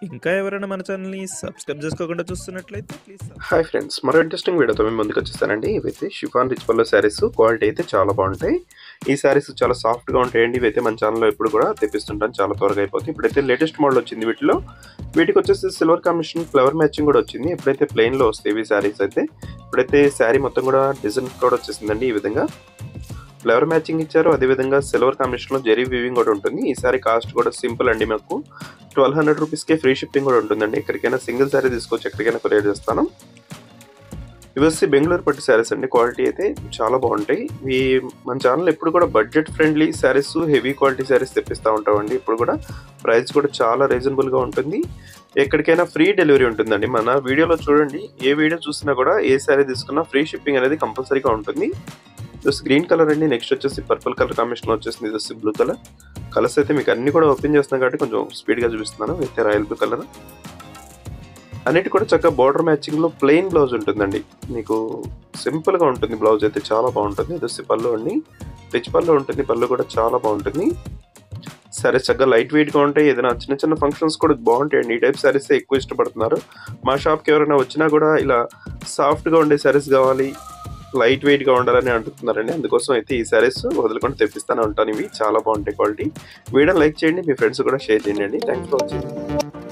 ఇంకా ఎవరైనా మన ఛానల్‌ని సబ్స్క్రైబ్ చేసుకోకుండా చూస్తున్నట్లయితే ప్లీజ్ హాయ్ ఫ్రెండ్స్, మరో ఇంట్రెస్టింగ్ వీడియోతో మేము ముందుకు వచ్చేసానండి. ఇవైతే షిఫాన్ రిచ్ పల్లో శారీస్. క్వాలిటీ అయితే చాలా బాగుంటాయి. ఈ శారీస్ చాలా సాఫ్ట్గా ఉంటాయండి. ఇవైతే మన ఛానల్లో ఎప్పుడు కూడా తెప్పిస్తుంటాను, చాలా త్వరగా అయిపోతుంది. ఇప్పుడైతే లేటెస్ట్ మోడల్ వచ్చింది వీటిలో. వీటికి వచ్చేసి సిల్వర్ కాంబినేషన్ ఫ్లవర్ మ్యాచింగ్ కూడా వచ్చింది. ఎప్పుడైతే ప్లెయిన్లో వస్తాయి ఇవి శారీస్ అయితే. ఇప్పుడైతే శారీ మొత్తం కూడా డిజైన్ కూడా వచ్చేసిందండి. ఈ విధంగా ఫ్లవర్ మ్యాచింగ్ ఇచ్చారు. అదేవిధంగా సిల్వర్ కాంబినేషన్లో జెరీ వీవింగ్ కూడా ఉంటుంది. ఈ సారీ కాస్ట్ కూడా సింపుల్ అండి. మాకు 1200 రూపీస్కే ఫ్రీ షిప్పింగ్ కూడా ఉంటుందండి. ఎక్కడికైనా సింగిల్ శారీ తీసుకొచ్చి ఎక్కడికైనా కొరియర్ చేస్తాను. ఇవి వచ్చి బెంగళూరు పట్టు శారీస్ అండి. క్వాలిటీ అయితే చాలా బాగుంటాయి. ఇవి మన ఛానల్ ఎప్పుడు కూడా budget friendly saris, heavy quality saris తెప్పిస్తూ ఉంటామండి. ఇప్పుడు కూడా ప్రైస్ కూడా చాలా రీజనబుల్గా ఉంటుంది. ఎక్కడికైనా ఫ్రీ డెలివరీ ఉంటుందండి. మన వీడియోలో చూడండి, ఏ వీడియో చూసినా కూడా ఏ శారీ తీసుకున్నా ఫ్రీ షిప్పింగ్ అనేది కంపల్సరీగా ఉంటుంది. జస్ట్ గ్రీన్ కలర్ అండి. నెక్స్ట్ వచ్చేసి పర్పుల్ కలర్ కాంబినేషన్ వచ్చేసింది. ఇది వచ్చి బ్లూ కలర్. కలర్స్ అయితే మీకు అన్ని కూడా ఓపెన్ చేస్తున్నాను కాబట్టి కొంచెం స్పీడ్గా చూపిస్తున్నాను. అయితే రాయల్ బ్లూ కలర్. అన్నిటి కూడా చక్కగా బార్డర్ మ్యాచింగ్లో ప్లెయిన్ బ్లౌజ్ ఉంటుందండి. మీకు సింపుల్గా ఉంటుంది బ్లౌజ్ అయితే, చాలా బాగుంటుంది. ఇది వచ్చి పళ్ళు అండి. రిచ్ పళ్ళు ఉంటుంది. పళ్ళు కూడా చాలా బాగుంటుంది. సారీస్ చక్కగా లైట్ వెయిట్గా ఉంటాయి. ఏదైనా చిన్న చిన్న ఫంక్షన్స్ కూడా బాగుంటాయండి. ఈ టైప్ శారీస్ ఎక్కువ ఇష్టపడుతున్నారు. మా షాప్కి ఎవరైనా వచ్చినా కూడా ఇలా సాఫ్ట్గా ఉండే శారీస్ కావాలి, లైట్ వెయిట్గా ఉండాలని అంటున్నారండి. అందుకోసం అయితే ఈ శారీస్ వదులుకొని తెప్పిస్తూనే ఉంటాను. ఇవి చాలా బాగుంటాయి క్వాలిటీ. వీడియో లైక్ చేయండి, మీ ఫ్రెండ్స్ కూడా షేర్ చేయండి. Thanks for watching.